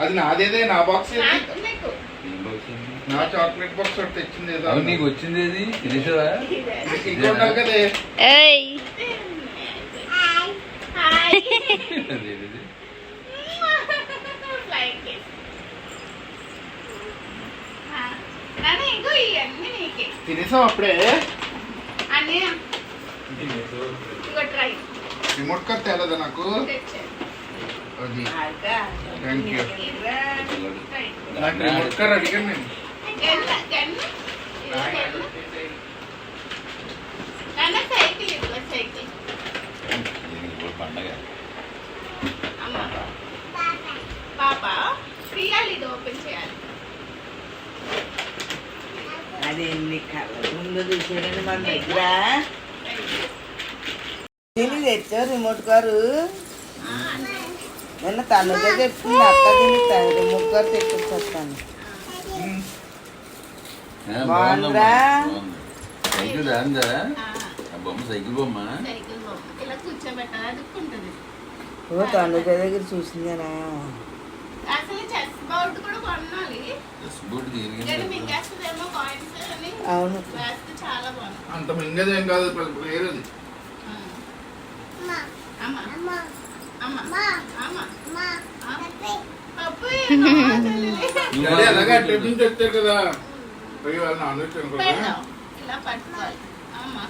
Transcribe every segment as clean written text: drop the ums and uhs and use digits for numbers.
అది నాదేదే నా బాక్స్ నా చాక్లెట్ బాక్స్ ఒకటి తెచ్చింది నీకు వచ్చింది ఏది తెలిసదా కదే తినేసాం అప్పుడే రిమోట్ కార్ తేలేదా నాకు అది థ్యాంక్ యూ నాకు రిమోట్ కార్ అడిగాను నేను పండగ పాపా తీయాలి, ఇది ఓపెన్ చేయాలి. అది ఎన్ని ముందు చూసేయండి మన దగ్గర దీనికి తెచ్చావు రిమోట్ కారు. నిన్న తనుగా చెప్తుంది అక్క దీనికి రిమోట్ కారు తెచ్చేస్తాను. బాగుందిరా సైకిల్ రాందా బొమ్మ సైకిల్ బొమ్మ ఇలా కూర్చోబెట్టాలి, అదుక్కుంటుంది. ఓ తనుజ దగ్గర చూసిందేనా? అసలు చెస్ బోర్డు కూడా కొనాలి. మింగేస్తుందేమో కాయిన్స్ అని. అవును, వేస్తే చాలా బాగుంది. అంత మింగదేం కాదు, వేరేది. అలాగే ట్రిప్ నుంచి వచ్చారు కదా, పోయి వాళ్ళని ఆలోచన ఇలా పట్టుకోవాలి. అమ్మా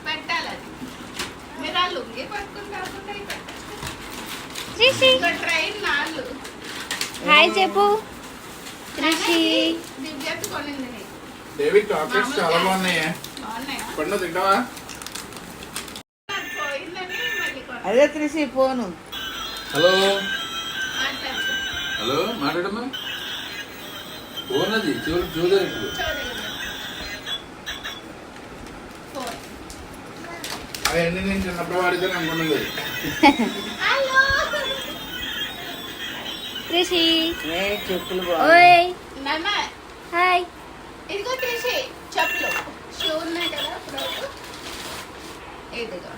పెట్టాలి, అది మీరు ఆ లుంగి పట్టుకుని కాకుండా ట్రైన్ నాళ్ళు. హాయ్ చెప్పు. దివ్యకు కొనింది. డేవిడ్ చాక్లెట్స్ చాలా బాగున్నాయి. పండు తింటావా? అదే త్రిషి ఫోను. హలో హలో మాట్లాడమ్మా. ఫోన్ అది చూడలేదు ఇప్పుడు. అవన్నీ నేను చిన్నప్పుడు వాడితే అనుకున్నది. త్రిషి చెప్పులు ఓయ్ నాన్న హాయ్. ఇదిగో త్రిషి చెప్పులు, షూ ఉన్నాయి కదా ఇప్పుడు. ఇదిగో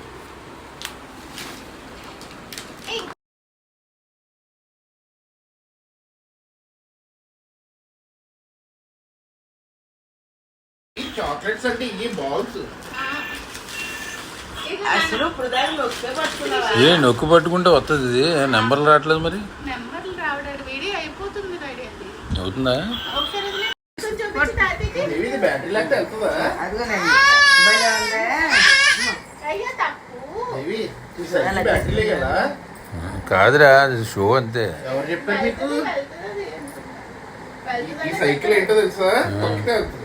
చాక్లెట్స్ అంటే ఇవి బాల్స్. అసలు ఇప్పుడు దాకా నొక్కే పట్టుకున్నావా? ఏ నొక్కు పట్టుకుంటే వస్తుంది. ఇది నెంబర్లు రావట్లేదు మరి. నెంబర్లు రావడానికి వీడియో అయిపోతుంది. రెడీ అండి అవుతుందా? బ్యాటరీ లాంటి వెళ్తుందా? అదిగోనండి అయ్యో తప్పు. బ్యాటరీ కదా. కాదురా షో అంతే. ఎవరు చెప్పారు మీకు? ఈ సైకిల్ ఏంటో తెలుసా? తొక్కితే వెళ్తుంది.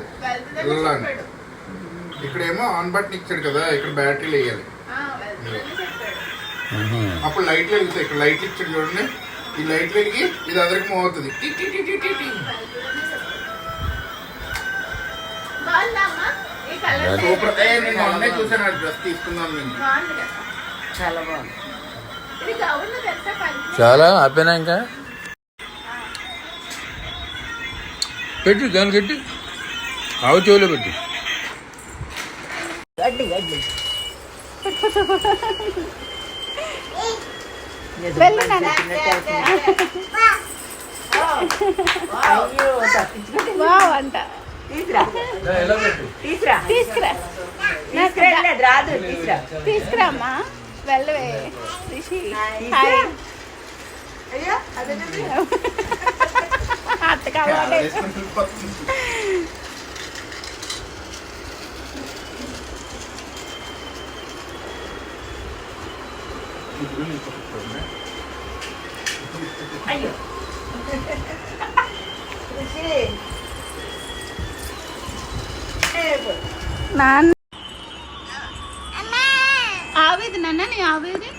ఇక్కడేమో ఆన్ బటన్ ఇచ్చాడు కదా, ఇక్కడ బ్యాటరీలు వేయాలి. అప్పుడు లైట్లు వెళ్తాయి. ఇక్కడ లైట్లు ఇచ్చాడు చూడండి, ఈ లైట్ వెలిగి ఇది అదరికి మూవ్ అవుతుంది. సూపర్. నేను ఆన్లైన్ చూసాను, అది డ్రెస్ తీసుకుందాం. నేను చాలా బాగుంది. చాలా ఆపేనా ఇంకా పెట్టి దాన్ని కట్టి ఆవు చెవులో పెట్టి. గడ్డి గడ్డి బావంట. తీసుకురా తీసుకురా రాదు, తీసుకురా తీసుకురామ్మా. వెళ్ళవే రిషి. హాయ్. అత్త కావాలి. అయ్యో ఆవేది నాన్న, నీ ఆవేది.